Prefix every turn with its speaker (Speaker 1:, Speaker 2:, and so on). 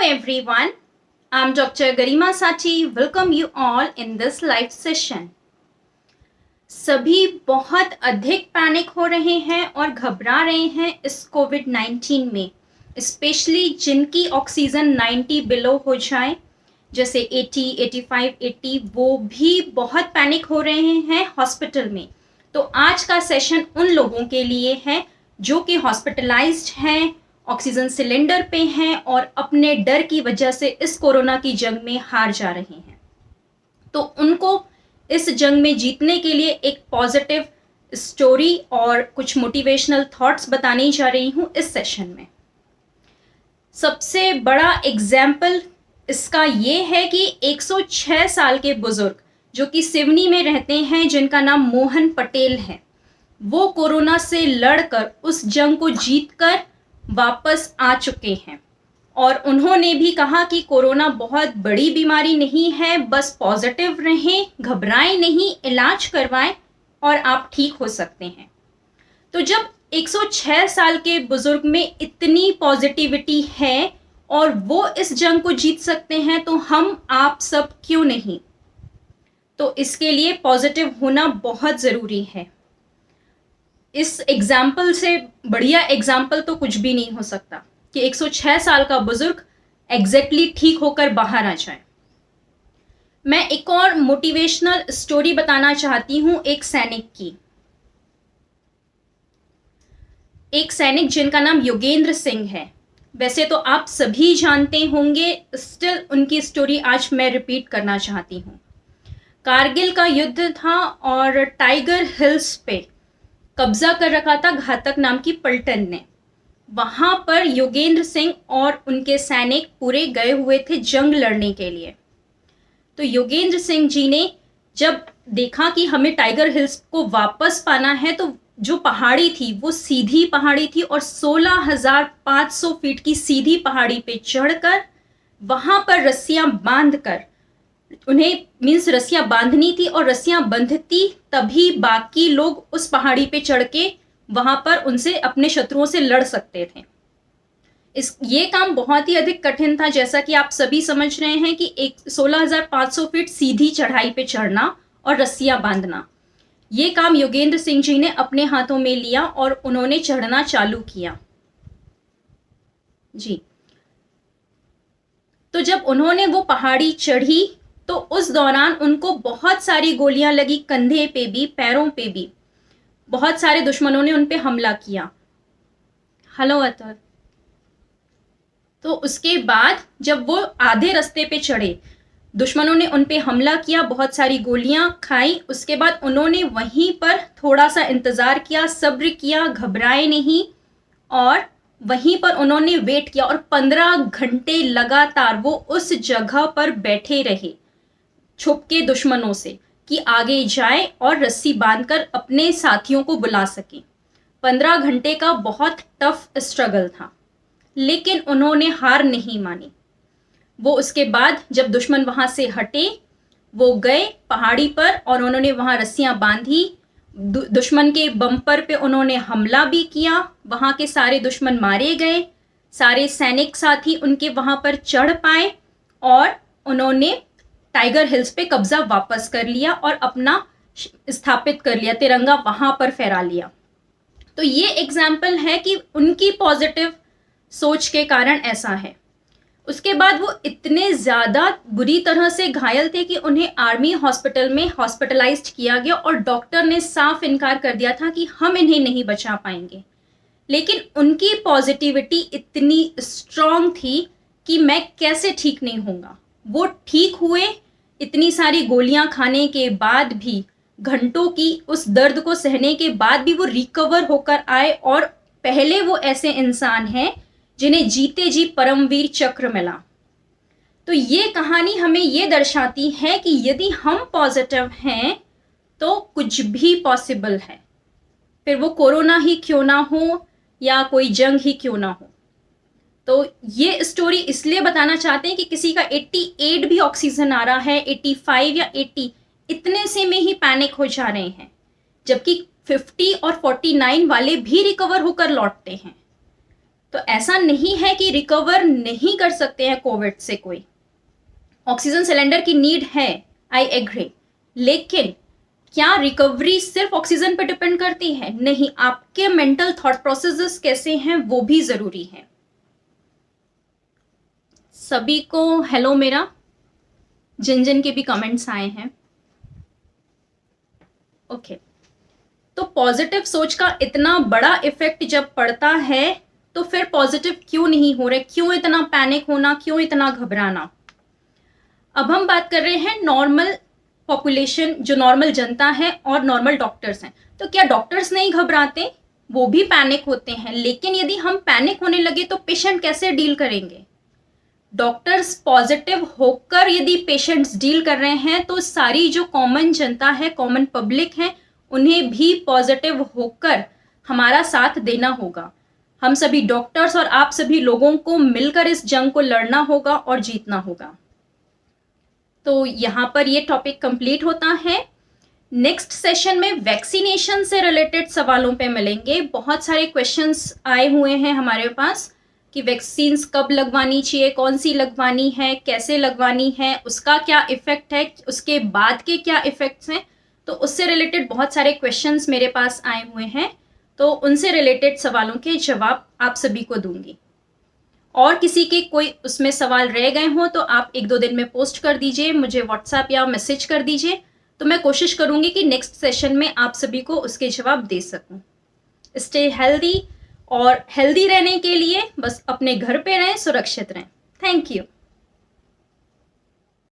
Speaker 1: everyone, I'm Dr. Garima Sachi. Welcome you all in this live session. सभी बहुत अधिक panic हो रहे हैं और घबरा रहे हैं इस कोविड-19 में, स्पेशली जिनकी ऑक्सीजन 90 बिलो हो जाए, जैसे 80, 85, 80, वो भी बहुत पैनिक हो रहे हैं हॉस्पिटल में। तो आज का सेशन उन लोगों के लिए है जो कि हॉस्पिटलाइज्ड हैं, ऑक्सीजन सिलेंडर पे हैं और अपने डर की वजह से इस कोरोना की जंग में हार जा रहे हैं। तो उनको इस जंग में जीतने के लिए एक पॉजिटिव स्टोरी और कुछ मोटिवेशनल थॉट्स बताने जा रही हूँ इस सेशन में। सबसे बड़ा एग्जाम्पल इसका ये है कि 106 साल के बुजुर्ग जो कि सिवनी में रहते हैं, जिनका नाम मोहन पटेल है, वो कोरोना से लड़कर उस जंग को जीतकर वापस आ चुके हैं। और उन्होंने भी कहा कि कोरोना बहुत बड़ी बीमारी नहीं है, बस पॉजिटिव रहें, घबराएं नहीं, इलाज करवाएं और आप ठीक हो सकते हैं। तो जब 106 साल के बुजुर्ग में इतनी पॉजिटिविटी है और वो इस जंग को जीत सकते हैं, तो हम आप सब क्यों नहीं? तो इसके लिए पॉजिटिव होना बहुत ज़रूरी है। इस एग्जाम्पल से बढ़िया एग्जाम्पल तो कुछ भी नहीं हो सकता कि 106 साल का बुजुर्ग एग्जैक्टली ठीक होकर बाहर आ जाए। मैं एक और मोटिवेशनल स्टोरी बताना चाहती हूँ एक सैनिक की। एक सैनिक जिनका नाम योगेंद्र सिंह है। वैसे तो आप सभी जानते होंगे, स्टिल उनकी स्टोरी आज मैं रिपीट करना चाहती हूँ। कारगिल का युद्ध था और टाइगर हिल्स पे कब्जा कर रखा था घातक नाम की पलटन ने। वहां पर योगेंद्र सिंह और उनके सैनिक पूरे गए हुए थे जंग लड़ने के लिए। तो योगेंद्र सिंह जी ने जब देखा कि हमें टाइगर हिल्स को वापस पाना है, तो जो पहाड़ी थी वो सीधी पहाड़ी थी और 16,500 फीट की सीधी पहाड़ी पे चढ़कर वहां पर रस्सियां बांधकर, उन्हें मीन्स रस्सियां बांधनी थी और रस्सियां बंधती तभी बाकी लोग उस पहाड़ी पे चढ़ के वहां पर उनसे, अपने शत्रुओं से लड़ सकते थे। ये काम बहुत ही अधिक कठिन था, जैसा कि आप सभी समझ रहे हैं कि 16,500 फीट सीधी चढ़ाई पे चढ़ना और रस्सियां बांधना, ये काम योगेंद्र सिंह जी ने अपने हाथों में लिया और उन्होंने चढ़ना चालू किया जी। तो जब उन्होंने वो पहाड़ी चढ़ी तो उस दौरान उनको बहुत सारी गोलियां लगी, कंधे पे भी, पैरों पे भी। बहुत सारे दुश्मनों ने उन पे हमला किया। हेलो अतर। तो उसके बाद जब वो आधे रास्ते पे चढ़े, दुश्मनों ने उन पे हमला किया, बहुत सारी गोलियां खाई। उसके बाद उन्होंने वहीं पर थोड़ा सा इंतजार किया, सब्र किया, घबराए नहीं और वहीं पर उन्होंने वेट किया और 15 घंटे लगातार वो उस जगह पर बैठे रहे छुप के दुश्मनों से कि आगे जाए और रस्सी बांधकर अपने साथियों को बुला सके। 15 घंटे का बहुत टफ स्ट्रगल था, लेकिन उन्होंने हार नहीं मानी। वो उसके बाद जब दुश्मन वहां से हटे, वो गए पहाड़ी पर और उन्होंने वहां रस्सियां बांधी। दुश्मन के बम्पर पे उन्होंने हमला भी किया, वहां के सारे दुश्मन मारे गए। सारे सैनिक साथी उनके वहां पर चढ़ पाए और उन्होंने टाइगर हिल्स पे कब्जा वापस कर लिया और अपना स्थापित कर लिया, तिरंगा वहां पर फहरा लिया। तो ये एग्जाम्पल है कि उनकी पॉजिटिव सोच के कारण ऐसा है। उसके बाद वो इतने ज़्यादा बुरी तरह से घायल थे कि उन्हें आर्मी हॉस्पिटल में हॉस्पिटलाइज्ड किया गया और डॉक्टर ने साफ इनकार कर दिया था कि हम इन्हें नहीं बचा पाएंगे। लेकिन उनकी पॉजिटिविटी इतनी स्ट्रांग थी कि मैं कैसे ठीक नहीं होऊंगा। वो ठीक हुए, इतनी सारी गोलियां खाने के बाद भी, घंटों की उस दर्द को सहने के बाद भी वो रिकवर होकर आए और पहले वो ऐसे इंसान हैं जिन्हें जीते जी परमवीर चक्र मिला। तो ये कहानी हमें ये दर्शाती है कि यदि हम पॉजिटिव हैं तो कुछ भी पॉसिबल है, फिर वो कोरोना ही क्यों ना हो या कोई जंग ही क्यों ना हो। तो ये स्टोरी इसलिए बताना चाहते हैं कि किसी का 88 भी ऑक्सीजन आ रहा है, 85 या 80, इतने से में ही पैनिक हो जा रहे हैं, जबकि 50 और 49 वाले भी रिकवर होकर लौटते हैं। तो ऐसा नहीं है कि रिकवर नहीं कर सकते हैं कोविड से कोई। ऑक्सीजन सिलेंडर की नीड है, आई एग्री, लेकिन क्या रिकवरी सिर्फ ऑक्सीजन पर डिपेंड करती है? नहीं, आपके मेंटल थॉट प्रोसेसेस कैसे हैं वो भी जरूरी है। सभी को हेलो मेरा, जिन जिन के भी कमेंट्स आए हैं। ओके, तो पॉजिटिव सोच का इतना बड़ा इफेक्ट जब पड़ता है तो फिर पॉजिटिव क्यों नहीं हो रहे? क्यों इतना पैनिक होना, क्यों इतना घबराना? अब हम बात कर रहे हैं नॉर्मल पॉपुलेशन, जो नॉर्मल जनता है और नॉर्मल डॉक्टर्स हैं। तो क्या डॉक्टर्स नहीं घबराते? वो भी पैनिक होते हैं, लेकिन यदि हम पैनिक होने लगे तो पेशेंट कैसे डील करेंगे? डॉक्टर्स पॉजिटिव होकर यदि पेशेंट्स डील कर रहे हैं तो सारी जो कॉमन जनता है, कॉमन पब्लिक है, उन्हें भी पॉजिटिव होकर हमारा साथ देना होगा। हम सभी डॉक्टर्स और आप सभी लोगों को मिलकर इस जंग को लड़ना होगा और जीतना होगा। तो यहाँ पर ये टॉपिक कंप्लीट होता है। नेक्स्ट सेशन में वैक्सीनेशन से रिलेटेड सवालों पे मिलेंगे। बहुत सारे क्वेश्चंस आए हुए हैं हमारे पास कि वैक्सीन्स कब लगवानी चाहिए, कौन सी लगवानी है, कैसे लगवानी है, उसका क्या इफेक्ट है, उसके बाद के क्या इफेक्ट्स हैं। तो उससे रिलेटेड बहुत सारे क्वेश्चंस मेरे पास आए हुए हैं, तो उनसे रिलेटेड सवालों के जवाब आप सभी को दूंगी। और किसी के कोई उसमें सवाल रह गए हों तो आप 1-2 दिन में पोस्ट कर दीजिए, मुझे व्हाट्सएप या मैसेज कर दीजिए, तो मैं कोशिश करूंगी कि नेक्स्ट सेशन में आप सभी को उसके जवाब दे सकूं। स्टे हेल्दी, और हेल्दी रहने के लिए बस अपने घर पे रहें, सुरक्षित रहें। Thank you.